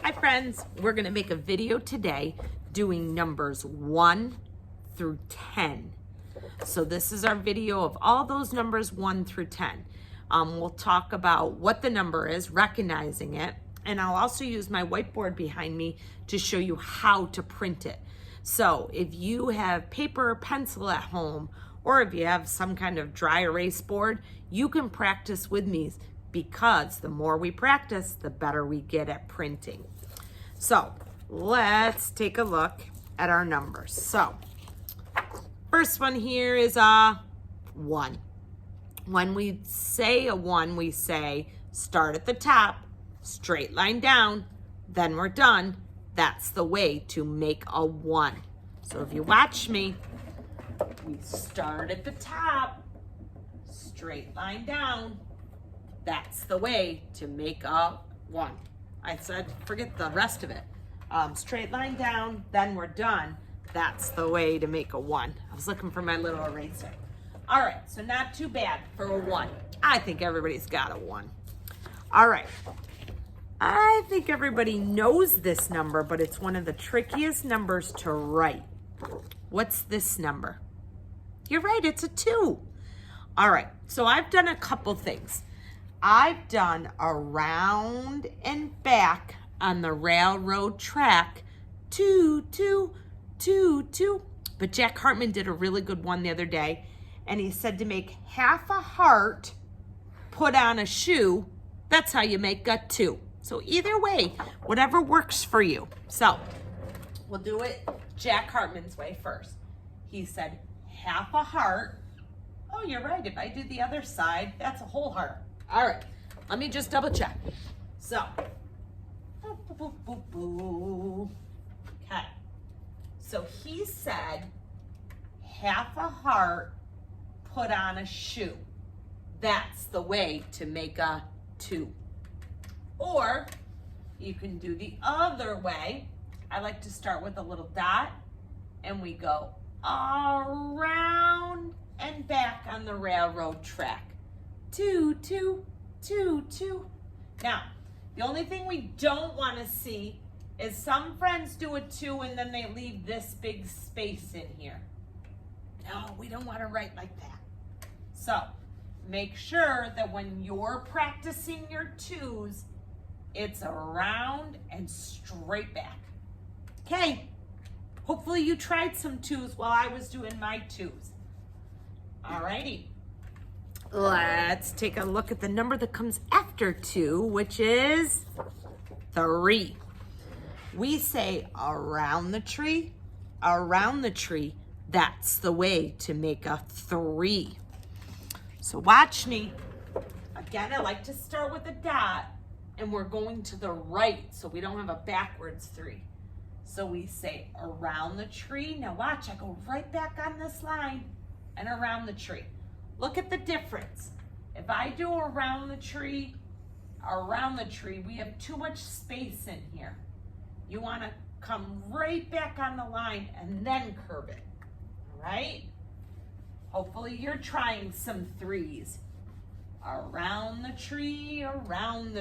Hi friends, we're gonna make a video today doing numbers 1 through 10. So this is our video of all those numbers 1 through 10. We'll talk about what the number is, recognizing it, and I'll also use my whiteboard behind me to show you how to print it. So if you have paper or pencil at home, or if you have some kind of dry erase board, you can practice with me, because the more we practice, the better we get at printing. So let's take a look at our numbers. So first one here is a 1. When we say a 1, we say start at the top, straight line down, then we're done. That's the way to make a 1. So if you watch me, we start at the top, straight line down. That's the way to make a 1. I said, forget the rest of it. Straight line down, then we're done. That's the way to make a 1. I was looking for my little eraser. All right, so not too bad for a 1. I think everybody's got a 1. All right. I think everybody knows this number, but it's one of the trickiest numbers to write. What's this number? You're right, it's a 2. All right, so I've done a couple things. I've done around and back on the railroad track, 2, 2, 2, 2. But Jack Hartman did a really good one the other day, and he said to make half a heart, put on a shoe. That's how you make a 2. So either way, whatever works for you. So we'll do it Jack Hartman's way first. He said half a heart. Oh, you're right. If I do the other side, that's a whole heart. All right, let me just double check. So, okay. So he said half a heart, put on a shoe. That's the way to make a 2. Or you can do the other way. I like to start with a little dot, and we go around and back on the railroad track. 2, 2, 2, 2. Now, the only thing we don't want to see is some friends do a 2 and then they leave this big space in here. No, we don't want to write like that. So, make sure that when you're practicing your 2s, it's around and straight back. Okay, hopefully you tried some 2s while I was doing my 2s. All righty. Let's take a look at the number that comes after 2, which is 3. We say around the tree, that's the way to make a 3. So watch me. Again, I like to start with a dot, and we're going to the right, so we don't have a backwards 3. So we say around the tree. Now watch, I go right back on this line and around the tree. Look at the difference. If I do around the tree, we have too much space in here. You want to come right back on the line and then curve it, all right? Hopefully you're trying some 3s. Around the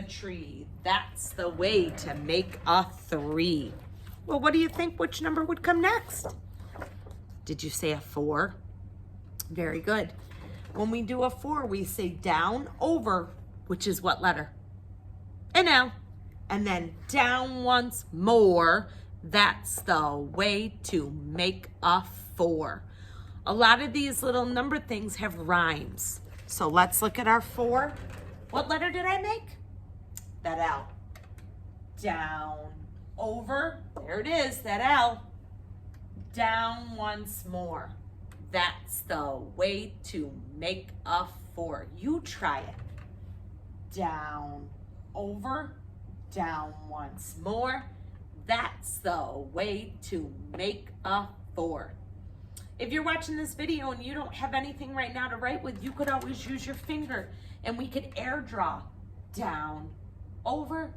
tree. That's the way to make a 3. Well, what do you think? Which number would come next? Did you say a 4? Very good. When we do a 4, we say down, over, which is what letter? An L. And then down once more. That's the way to make a 4. A lot of these little number things have rhymes. So let's look at our 4. What letter did I make? That L. Down, over, there it is, that L. Down once more. That's the way to make a 4. You try it. Down, over, down once more. That's the way to make a 4. If you're watching this video and you don't have anything right now to write with, you could always use your finger and we could air draw. Down, over,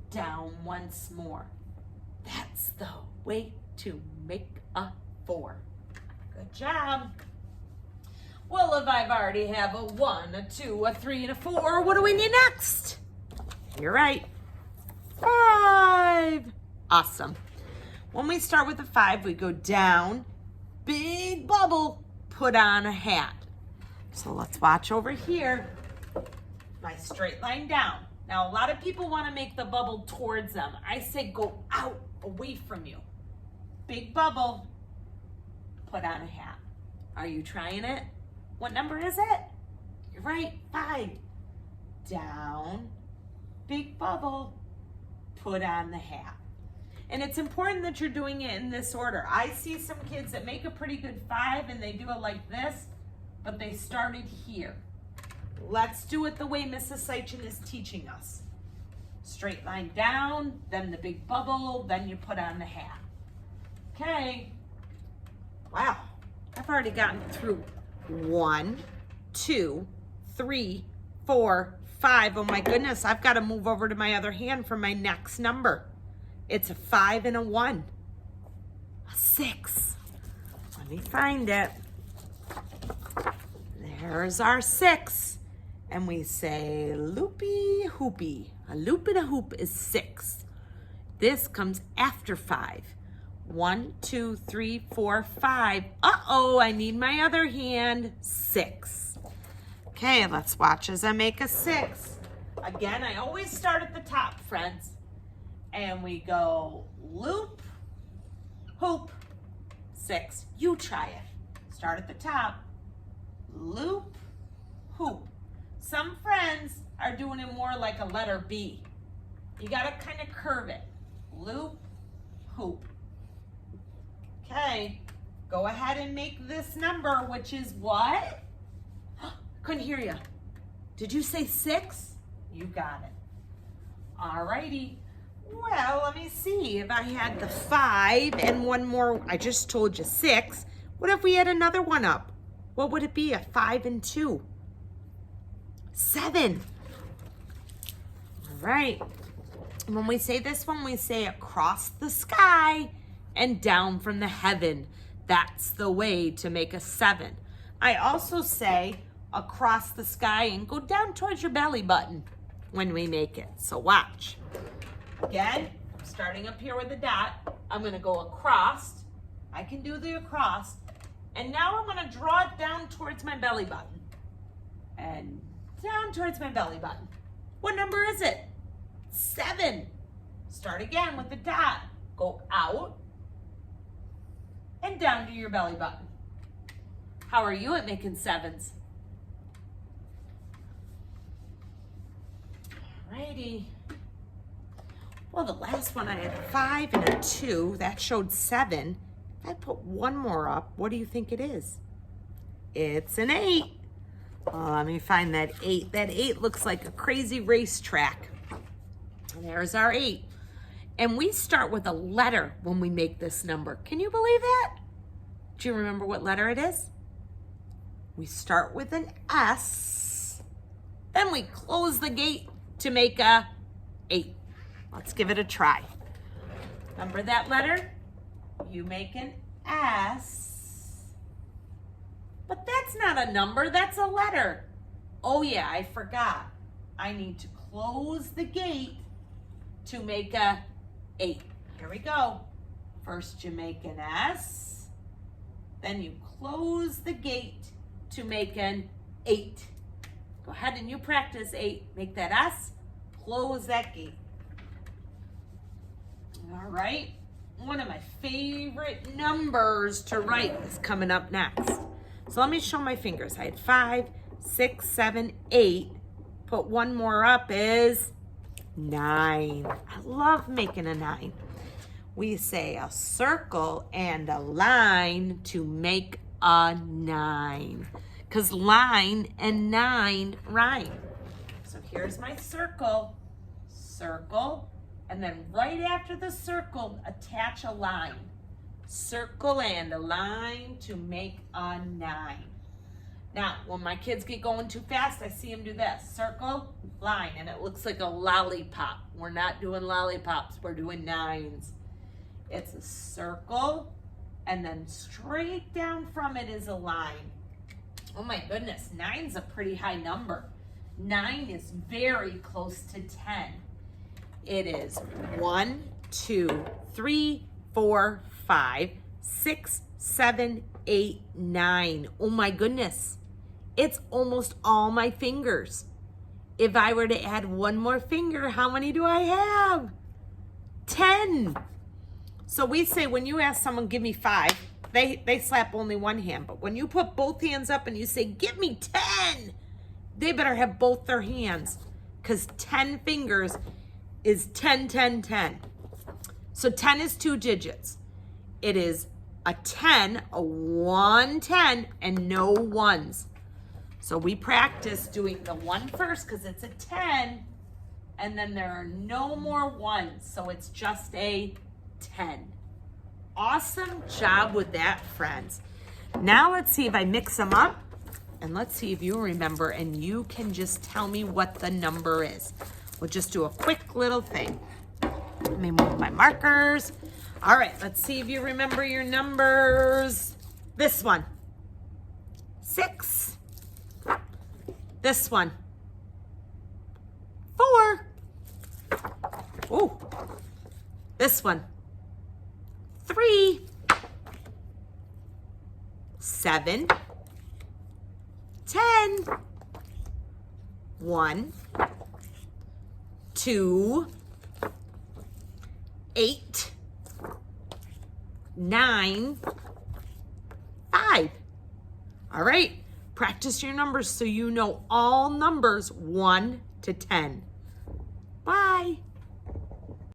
down once more. That's the way to make a 4. Good job. Well, if I've already have a 1, a 2, a 3, and a 4, what do we need next? You're right. 5. 5. Awesome. When we start with a 5, we go down, big bubble, put on a hat. So let's watch over here. My straight line down. Now, a lot of people want to make the bubble towards them. I say go out, away from you. Big bubble, put on a hat. Are you trying it? What number is it? You're right, 5. Down, big bubble, put on the hat. And it's important that you're doing it in this order. I see some kids that make a pretty good 5 and they do it like this, but they started here. Let's do it the way Mrs. Seichin is teaching us. Straight line down, then the big bubble, then you put on the hat. Okay. Wow. I've already gotten through 1, 2, 3, 4, 5. Oh my goodness, I've got to move over to my other hand for my next number. It's a 5 and a 1. A 6. Let me find it. There's our 6. And we say loopy hoopy. A loop and a hoop is 6. This comes after 5. 1, 2, 3, 4, 5. Uh-oh, I need my other hand. 6. Okay, let's watch as I make a 6. Again, I always start at the top, friends. And we go loop, hoop, 6. You try it. Start at the top. Loop, hoop. Some friends are doing it more like a letter B. You got to kind of curve it. Loop, hoop. Okay, go ahead and make this number, which is what? Couldn't hear you. Did you say 6? You got it. All righty. Well, let me see. If I had the 5 and one more, I just told you 6. What if we had another one up? What would it be? A 5 and 2? 7. All right. When we say this one, we say across the sky and down from the heaven. That's the way to make a 7. I also say across the sky and go down towards your belly button when we make it. So watch. Again, I'm starting up here with a dot. I'm going to go across. I can do the across. And now I'm going to draw it down towards my belly button. And down towards my belly button. What number is it? 7. Start again with the dot. Go out and down to your belly button. How are you at making 7s? Alrighty. Well, the last one I had a 5 and a 2. That showed 7. If I put one more up, what do you think it is? It's an 8. Let me find that 8. That 8 looks like a crazy racetrack. There's our 8. And we start with a letter when we make this number. Can you believe that? Do you remember what letter it is? We start with an S. Then we close the gate to make a 8. Let's give it a try. Remember that letter? You make an S. But that's not a number, that's a letter. Oh yeah, I forgot. I need to close the gate to make a 8. Here we go. First you make an S, then you close the gate to make an 8. Go ahead and you practice 8. Make that S, close that gate. All right, one of my favorite numbers to write is coming up next. So let me show my fingers. I had 5, 6, 7, 8. Put one more up is 9. I love making a 9. We say a circle and a line to make a 9. Because line and 9 rhyme. So here's my circle. Circle. And then right after the circle, attach a line. Circle and a line to make a 9. Now, when my kids get going too fast, I see them do this. Circle, line, and it looks like a lollipop. We're not doing lollipops, we're doing 9s. It's a circle, and then straight down from it is a line. Oh my goodness, 9's a pretty high number. 9 is very close to 10. It is 1, 2, 3, 4, 5, 6, 7, 8, 9. Oh my goodness. It's almost all my fingers. If I were to add one more finger, how many do I have? 10. So we say when you ask someone, give me 5, they slap only one hand. But when you put both hands up and you say, give me 10, they better have both their hands, because 10 fingers is 10, 10, 10. So 10 is 2 digits. It is a 10, a 1, 10, and no ones. So we practice doing the 1 first because it's a 10, and then there are no more ones. So it's just a 10. Awesome job with that, friends. Now let's see if I mix them up, and let's see if you remember, and you can just tell me what the number is. We'll just do a quick little thing. Let me move my markers. All right, let's see if you remember your numbers. This one, 6. This one, 4. Oh, this one, 3. 7. 10. 1. 2. 8. 9. 5. All right, practice your numbers so you know all numbers 1 to 10. Bye.